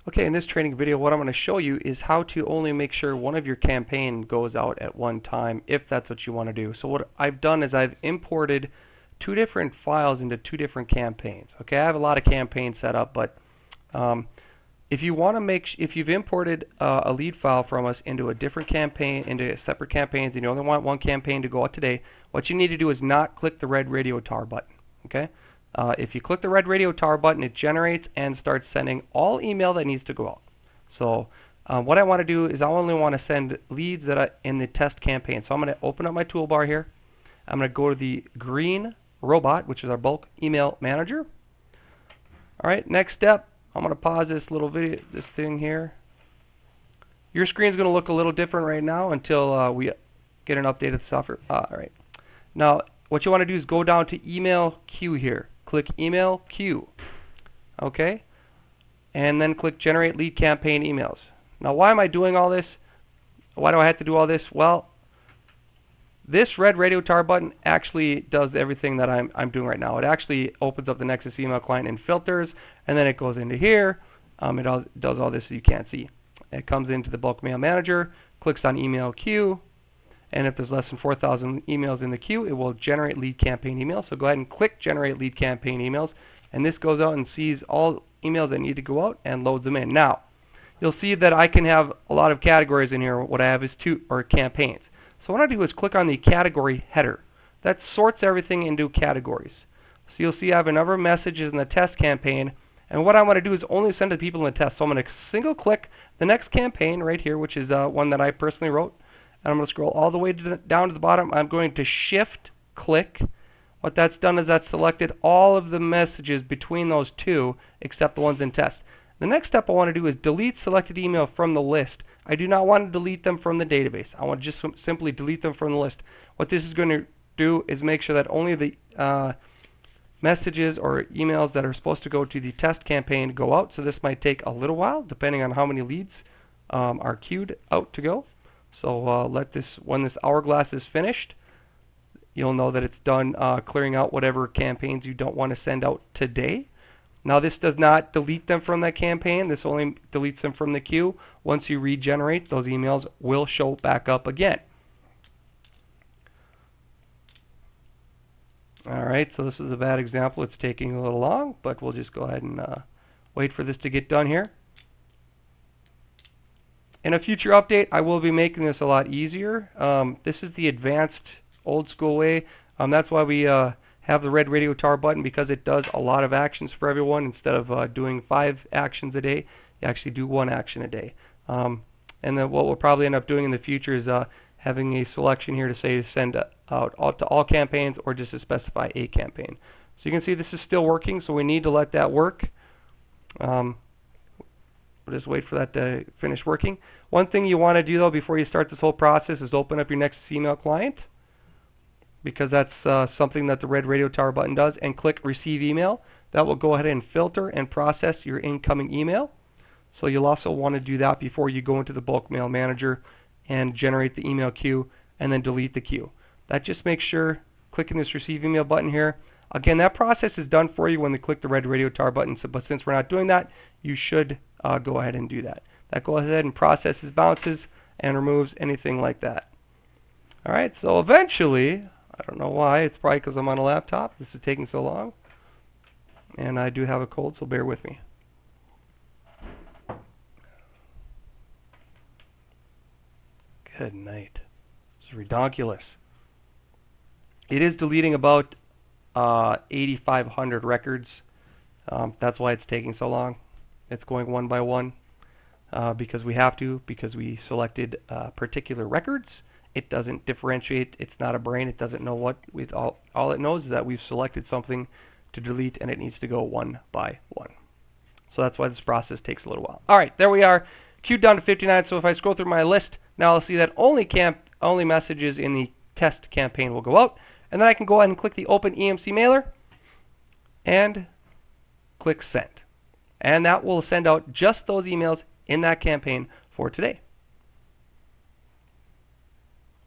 Okay, in this training video, what I'm going to show you is how to only make sure one of your campaign goes out at one time, if that's what you want to do. So what I've done is I've imported two different files into two different campaigns. Okay, I have a lot of campaigns set up, but if you've imported a lead file from us into a different campaign, into separate campaigns, and you only want one campaign to go out today, what you need to do is not click the red radio tar button. Okay. If you click the red radio tar button, it generates and starts sending all email that needs to go out. So what I want to do is I only want to send leads that are in the test campaign. So I'm going to open up my toolbar here. I'm going to go to the green robot, which is our bulk email manager. All right, next step, I'm going to pause this little video, this thing here. Your screen is going to look a little different right now until we get an update of the software. All right. Now, what you want to do is go down to email queue here. Click email queue. Okay. And then click generate lead campaign emails. Now, why am I doing all this? Why do I have to do all this? Well, this red radio tar button actually does everything that I'm doing right now. It actually opens up the Nexus email client and filters, and then it goes into here. It does all this so you can't see. It comes into the bulk mail manager, clicks on email queue, and if there's less than 4,000 emails in the queue, it will generate lead campaign emails. So go ahead and click generate lead campaign emails, and this goes out and sees all emails that need to go out and loads them in. Now, you'll see that I can have a lot of categories in here. What I have is campaigns. So what I do is click on the category header. That sorts everything into categories. So you'll see I have a number of messages in the test campaign, and what I want to do is only send to people in the test. So I'm going to single click the next campaign right here, which is one that I personally wrote. And I'm going to scroll all the way down to the bottom. I'm going to shift click. What that's done is that's selected all of the messages between those two except the ones in test. The next step I want to do is delete selected email from the list. I do not want to delete them from the database. I want to just simply delete them from the list. What this is going to do is make sure that only the messages or emails that are supposed to go to the test campaign go out. So this might take a little while depending on how many leads are queued out to go. So when this hourglass is finished, you'll know that it's done clearing out whatever campaigns you don't want to send out today. Now this does not delete them from that campaign. This only deletes them from the queue. Once you regenerate, those emails will show back up again. All right, so this is a bad example. It's taking a little long, but we'll just go ahead and wait for this to get done here. In a future update, I will be making this a lot easier. This is the advanced old school way. That's why we have the red radio tar button, because it does a lot of actions for everyone. Instead of doing 5 actions a day, you actually do 1 action a day. And then what we'll probably end up doing in the future is having a selection here to say send out to all campaigns or just to specify a campaign. So you can see this is still working, so we need to let that work. We'll just wait for that to finish working. One thing you want to do though before you start this whole process is open up your Nexus email client, because that's something that the red radio tower button does, and click receive email. That will go ahead and filter and process your incoming email. So you'll also want to do that before you go into the bulk mail manager and generate the email queue and then delete the queue. That just makes sure clicking this receive email button here. Again, that process is done for you when they click the red radio tower button, but since we're not doing that, you should go ahead and do that. That goes ahead and processes bounces and removes anything like that. All right, so eventually, I don't know why, it's probably because I'm on a laptop. This is taking so long. And I do have a cold, so bear with me. Good night. This is redonkulous. It is deleting about 8,500 records. That's why it's taking so long. It's going one by one because we have to, because we selected particular records. It doesn't differentiate. It's not a brain. It doesn't know what. All it knows is that we've selected something to delete, and it needs to go one by one. So that's why this process takes a little while. All right, there we are. Queued down to 59. So if I scroll through my list, now I'll see that only messages in the test campaign will go out. And then I can go ahead and click the Open EMC Mailer and click Send. And that will send out just those emails in that campaign for today.